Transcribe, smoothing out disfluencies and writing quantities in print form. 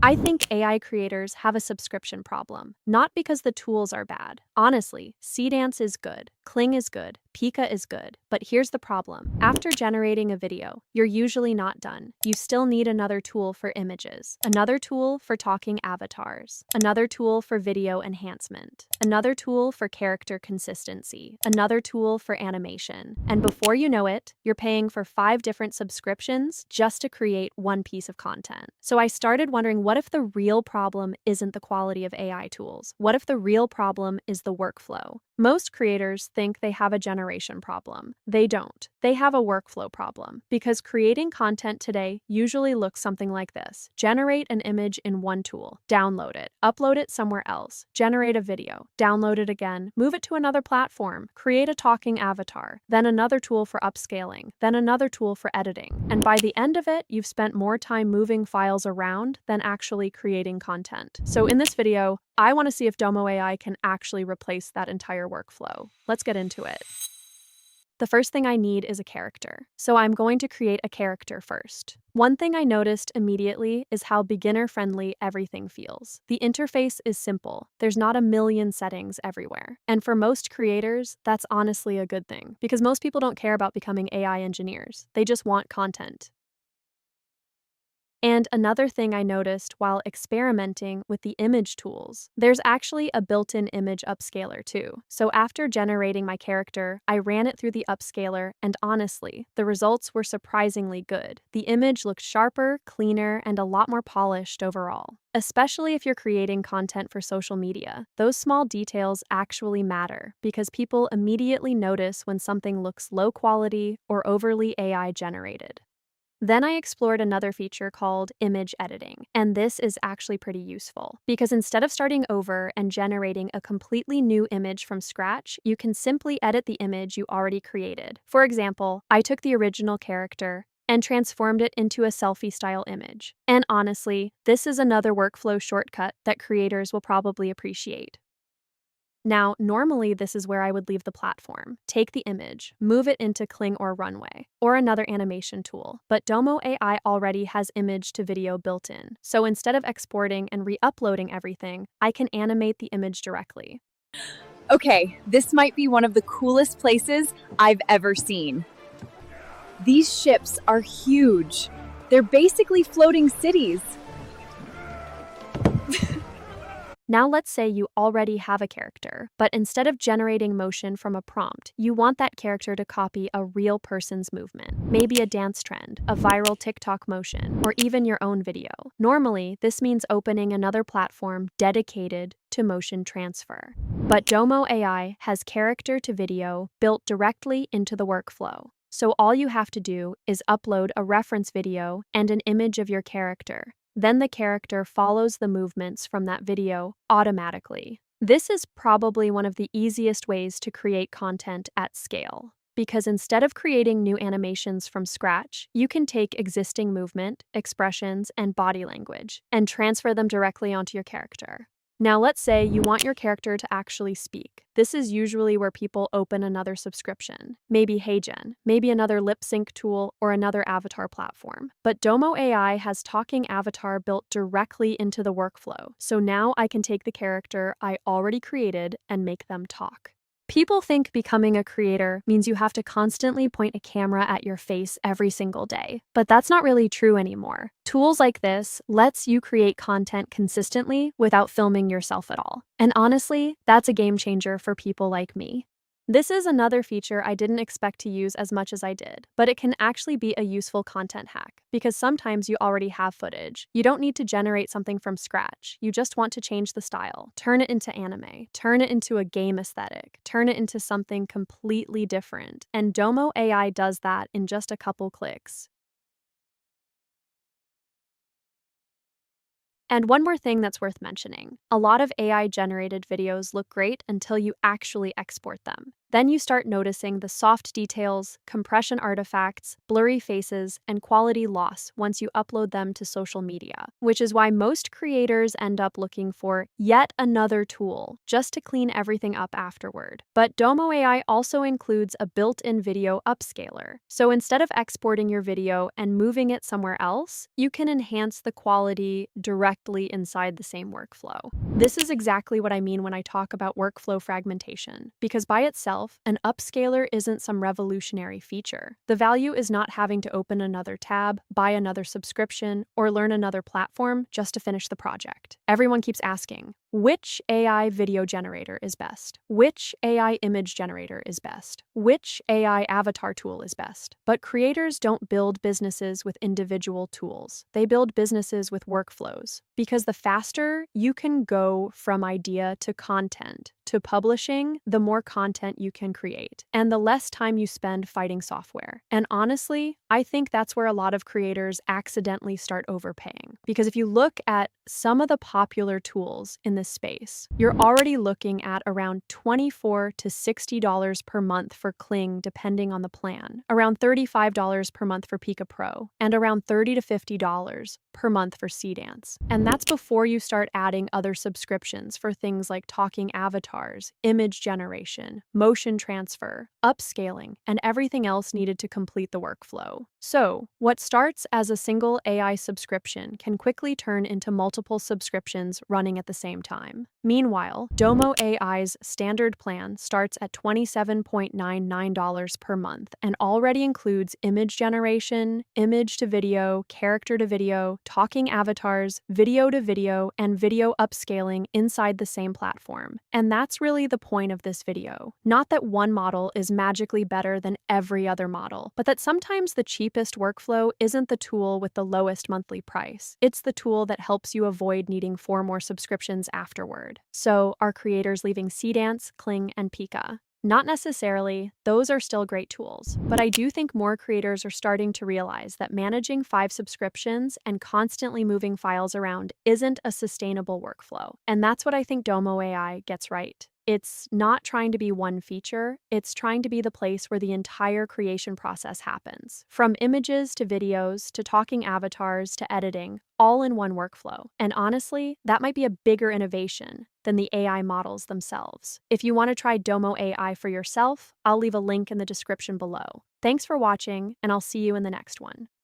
I think AI creators have a subscription problem, not because the tools are bad. Honestly, Cdance is good, Kling is good, Pika is good, but here's the problem. After generating a video, you're usually not done. You still need another tool for images, another tool for talking avatars, another tool for video enhancement, another tool for character consistency, another tool for animation. And before you know it, you're paying for 5 different subscriptions just to create one piece of content. So I started wondering, what if the real problem isn't the quality of AI tools? What if the real problem is the workflow? Most creators think they have a generation problem. They don't. They have a workflow problem, because creating content today usually looks something like this. Generate an image in one tool, download it, upload it somewhere else, generate a video, download it again, move it to another platform, create a talking avatar, then another tool for upscaling, then another tool for editing. And by the end of it, you've spent more time moving files around than actually creating content. So in this video, I want to see if Domo AI can actually replace that entire workflow. Let's get into it. The first thing I need is a character. So I'm going to create a character first. One thing I noticed immediately is how beginner-friendly everything feels. The interface is simple. There's not a million settings everywhere. And for most creators, that's honestly a good thing, because most people don't care about becoming AI engineers. They just want content. And another thing I noticed while experimenting with the image tools, there's actually a built-in image upscaler too. So after generating my character, I ran it through the upscaler, and honestly, the results were surprisingly good. The image looked sharper, cleaner, and a lot more polished overall. Especially if you're creating content for social media, those small details actually matter, because people immediately notice when something looks low quality or overly AI generated. Then I explored another feature called image editing, and this is actually pretty useful, because instead of starting over and generating a completely new image from scratch, you can simply edit the image you already created. For example, I took the original character and transformed it into a selfie-style image. And honestly, this is another workflow shortcut that creators will probably appreciate. Now, normally this is where I would leave the platform, take the image, move it into Kling or Runway, or another animation tool, but Domo AI already has image to video built in, so instead of exporting and re-uploading everything, I can animate the image directly. Okay, this might be one of the coolest places I've ever seen. These ships are huge. They're basically floating cities. Now let's say you already have a character, but instead of generating motion from a prompt, you want that character to copy a real person's movement, maybe a dance trend, a viral TikTok motion, or even your own video. Normally, this means opening another platform dedicated to motion transfer. But Domo AI has character to video built directly into the workflow. So all you have to do is upload a reference video and an image of your character. Then the character follows the movements from that video automatically. This is probably one of the easiest ways to create content at scale, because instead of creating new animations from scratch, you can take existing movement, expressions, and body language and transfer them directly onto your character. Now let's say you want your character to actually speak. This is usually where people open another subscription, maybe HeyGen, maybe another lip sync tool, or another avatar platform. But Domo AI has talking avatar built directly into the workflow, so now I can take the character I already created and make them talk. People think becoming a creator means you have to constantly point a camera at your face every single day, but that's not really true anymore. Tools like this lets you create content consistently without filming yourself at all. And honestly, that's a game changer for people like me. This is another feature I didn't expect to use as much as I did, but it can actually be a useful content hack, because sometimes you already have footage. You don't need to generate something from scratch. You just want to change the style, turn it into anime, turn it into a game aesthetic, turn it into something completely different. And Domo AI does that in just a couple clicks. And one more thing that's worth mentioning. A lot of AI-generated videos look great until you actually export them. Then you start noticing the soft details, compression artifacts, blurry faces, and quality loss once you upload them to social media, which is why most creators end up looking for yet another tool just to clean everything up afterward. But Domo AI also includes a built-in video upscaler. So instead of exporting your video and moving it somewhere else, you can enhance the quality directly inside the same workflow. This is exactly what I mean when I talk about workflow fragmentation, because by itself, an upscaler isn't some revolutionary feature. The value is not having to open another tab, buy another subscription, or learn another platform just to finish the project. Everyone keeps asking, which AI video generator is best? Which AI image generator is best? Which AI avatar tool is best? But creators don't build businesses with individual tools. They build businesses with workflows. Because the faster you can go from idea to content to publishing, the more content you can create, and the less time you spend fighting software. And honestly, I think that's where a lot of creators accidentally start overpaying. Because if you look at some of the popular tools in this space, you're already looking at around $24 to $60 per month for Kling, depending on the plan, around $35 per month for Pika Pro, and around $30 to $50 per month for Cdance. And that's before you start adding other subscriptions for things like talking avatars, image generation, motion transfer, upscaling, and everything else needed to complete the workflow. So, what starts as a single AI subscription can quickly turn into multiple subscriptions running at the same time. Meanwhile, Domo AI's standard plan starts at $27.99 per month and already includes image generation, image to video, character to video, talking avatars, video to video, and video upscaling inside the same platform. And that's really the point of this video. Not that one model is magically better than every other model, but that sometimes the cheapest workflow isn't the tool with the lowest monthly price. It's the tool that helps you avoid needing 4 more subscriptions afterward. So, are creators leaving Cdance, Kling, and Pika? Not necessarily, those are still great tools, but I do think more creators are starting to realize that managing 5 subscriptions and constantly moving files around isn't a sustainable workflow. And that's what I think Domo AI gets right. It's not trying to be one feature, it's trying to be the place where the entire creation process happens. From images to videos to talking avatars to editing, all in one workflow. And honestly, that might be a bigger innovation than the AI models themselves. If you want to try Domo AI for yourself, I'll leave a link in the description below. Thanks for watching, and I'll see you in the next one.